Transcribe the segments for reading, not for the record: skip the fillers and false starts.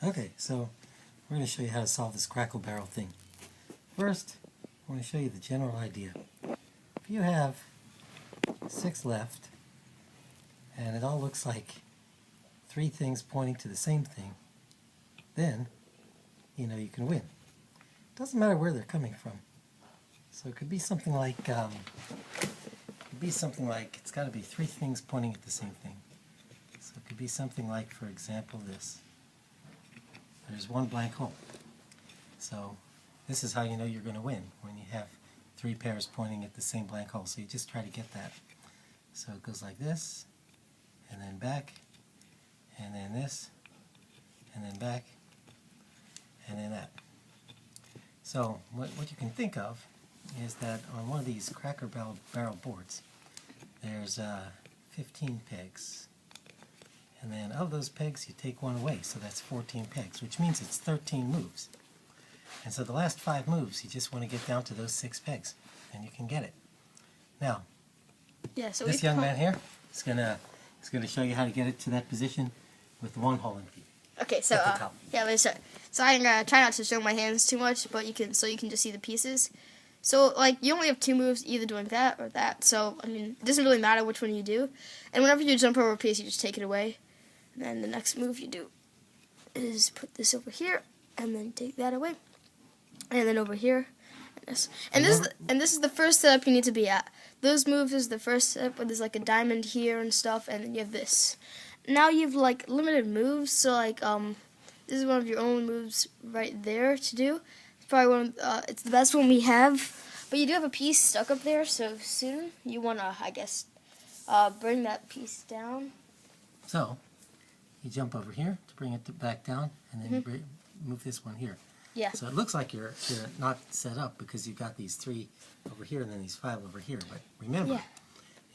Okay, so we're going to show you how to solve this Crackle Barrel thing. First, I want to show you the general idea. If you have 6 left, and it all looks like 3 things pointing to the same thing, then you know you can win. It doesn't matter where they're coming from. So it could be something like, it's got to be 3 things pointing at the same thing. So it could be something like, for example, this. There's 1 blank hole. So this is how you know you're going to win, when you have 3 pairs pointing at the same blank hole. So you just try to get that. So it goes like this, and then back, and then this, and then back, and then that. So what you can think of is that on one of these Cracker Barrel boards, there's 15 pegs. And then of those pegs, you take 1 away, so that's 14 pegs, which means it's 13 moves. And so the last 5 moves, you just want to get down to those 6 pegs, and you can get it. Now, yeah, so this young man here is gonna show you how to get it to that position with 1 hole in it. Okay, so yeah, so I'm gonna try not to show my hands too much, but you can just see the pieces. So like you only have 2 moves, either doing that or that. So I mean, it doesn't really matter which one you do. And whenever you jump over a piece, you just take it away. And then the next move you do is put this over here, and then take that away, and then over here, and this. And this is the first setup you need to be at. Those moves is the first step, where there's like a diamond here and stuff, and then you have this. Now you've like limited moves, so like this is one of your only moves right there to do. It's probably one of it's the best one we have, but you do have a piece stuck up there, so soon you wanna, I guess, bring that piece down. So you jump over here to bring it back down, and then you move this one here. Yeah. So it looks like you're not set up because you've got these 3 over here and then these 5 over here. But remember,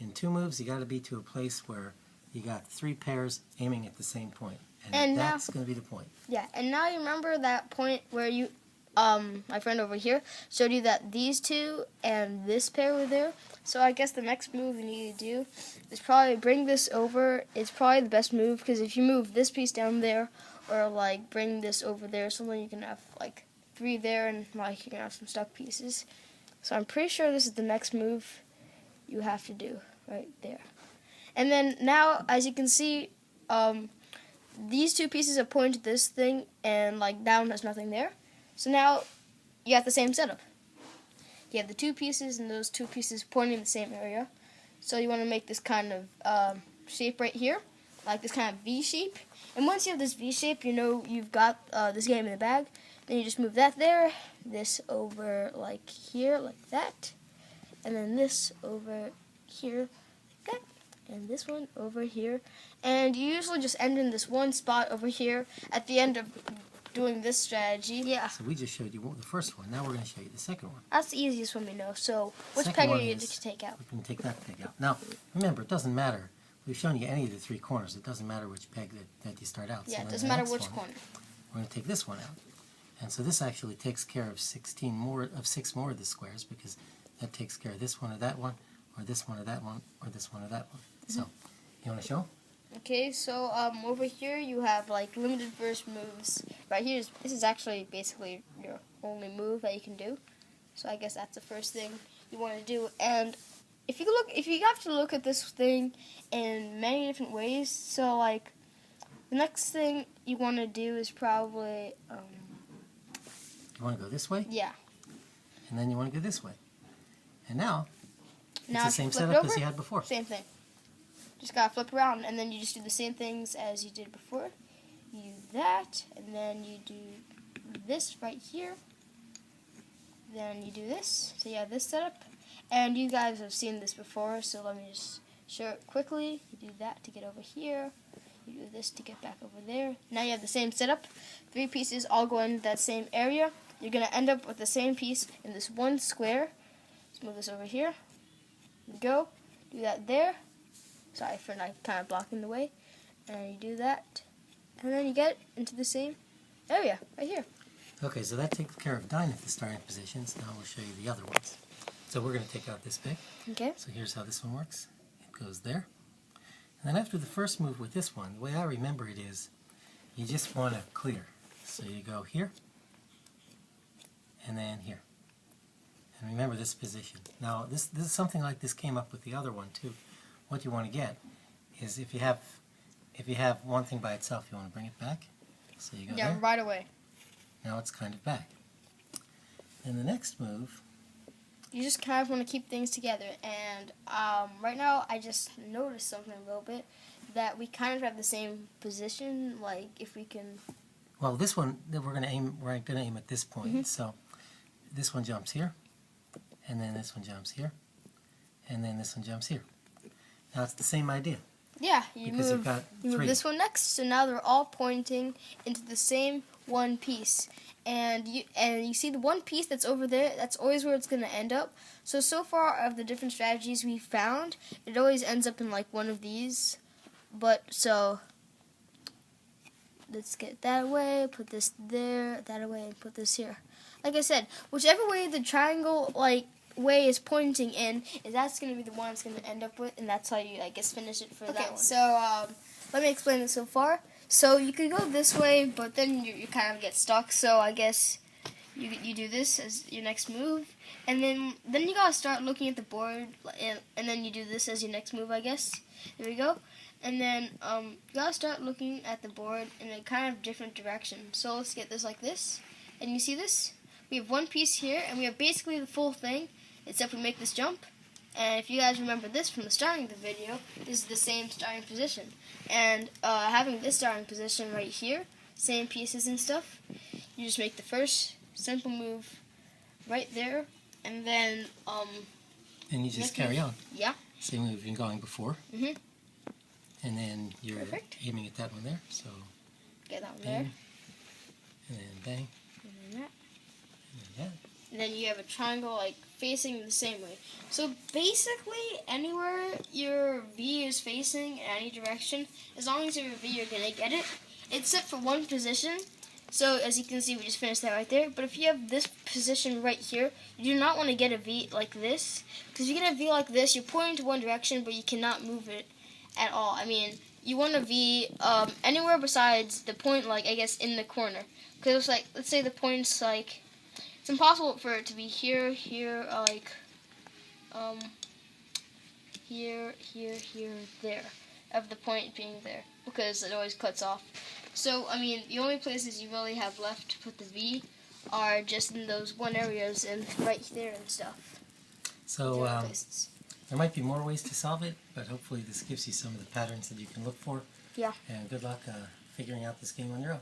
in 2 moves, you got to be to a place where you got 3 pairs aiming at the same point, and that's going to be the point. Yeah, and now you remember that point where you, my friend over here showed you that these 2 and this pair were there. So I guess the next move you need to do is probably bring this over. It's probably the best move, because if you move this piece down there, or like bring this over there, so then you can have like 3 there, and like you can have some stuck pieces. So I'm pretty sure this is the next move you have to do right there. And then now, as you can see, these 2 pieces are pointing to this thing, and like that one has nothing there. So now you have the same setup. You have the 2 pieces, and those 2 pieces pointing in the same area. So you want to make this kind of shape right here, like this kind of V shape. And once you have this V shape, you know you've got this game in the bag. Then you just move that there, this over like here, like that, and then this over here, like that, and this one over here. And you usually just end in this one spot over here at the end of doing this strategy. Yeah. So we just showed you the first one. Now we're going to show you the second one. That's the easiest one we know. So which peg are you going to take out? We can take that peg out. Now, remember, it doesn't matter. We've shown you any of the 3 corners. It doesn't matter which peg that you start out. Yeah, so it doesn't matter which corner. We're going to take this one out. And so this actually takes care of 6 more of the squares, because that takes care of this one or that one, or this one or that one, or this one or that one. So, you want to show? Okay, so over here you have like limited first moves. Right here, this is actually basically your only move that you can do. So I guess that's the first thing you want to do. And if you have to look at this thing in many different ways. So like the next thing you want to do is probably you want to go this way? Yeah. And then you want to go this way. And now it's the same setup as you had before. Same thing. Just gotta flip around, and then you just do the same things as you did before. You do that, and then you do this right here. Then you do this. So you have this setup. And you guys have seen this before, so let me just show it quickly. You do that to get over here. You do this to get back over there. Now you have the same setup. 3 pieces all go in that same area. You're gonna end up with the same piece in this one square. Let's move this over here. Go. Do that there. Sorry for not kind of blocking the way. And you do that. And then you get into the same area right here. Okay, so that takes care of 9 of the starting positions. Now we'll show you the other ones. So we're going to take out this peg. Okay. So here's how this one works. It goes there. And then after the first move with this one, the way I remember it is, you just want to clear. So you go here, and then here. And remember this position. Now this is something like this came up with the other one too. What you want to get is if you have one thing by itself, you want to bring it back. So you go Yeah, there. right away. Now it's kind of back. And the next move, You just kind of want to keep things together. And right now, I just noticed something a little bit, that we kind of have the same position. Like if we can. well, this one that we're going to aim at this point. So this one jumps here, and then this one jumps here, and then this one jumps here. Now it's the same idea. Yeah, you Because you've move. got You move three. this one next, so now they're all pointing into the same one piece. And you see the one piece that's over there, that's always where it's going to end up. So far of the different strategies we found, it always ends up in like one of these. But so let's get that away, put this there, that away, and put this here. Like I said, whichever way the triangle way is pointing in, that's going to be the one it's going to end up with, and that's how you, I guess, finish it for that one. Okay, so let me explain this so far. So you could go this way, but then you kind of get stuck. So I guess you do this as your next move, and then you gotta start looking at the board, and then you do this as your next move, I guess. There we go. And then you gotta start looking at the board in a kind of different direction. So let's get this like this, and you see this? We have one piece here, and we have basically the full thing, except we make this jump. And if you guys remember this from the starting of the video, this is the same starting position. And having this starting position right here, same pieces and stuff, you just make the first simple move right there, and then And you just next carry move. on. Yeah. Same move you've been going before. Mhm. And then you're Perfect. aiming at that one there. So Get that one bang, there, and then bang, and then that. and then that. And then you have a triangle like facing the same way. So basically, anywhere your V is facing in any direction, as long as your V, you're gonna get it, except for one position. So as you can see, we just finished that right there. But if you have this position right here, you do not want to get a V like this, because if you get a V like this, you're pointing to one direction, but you cannot move it at all. I mean, you want a V anywhere besides the point, like I guess in the corner, because like let's say the point's like. It's impossible for it to be here, here, here, there, of the point being there, because it always cuts off. So, I mean, the only places you really have left to put the V are just in those one areas and right there and stuff. So Those are places. there might be more ways to solve it, but hopefully this gives you some of the patterns that you can look for. Yeah. And good luck figuring out this game on your own.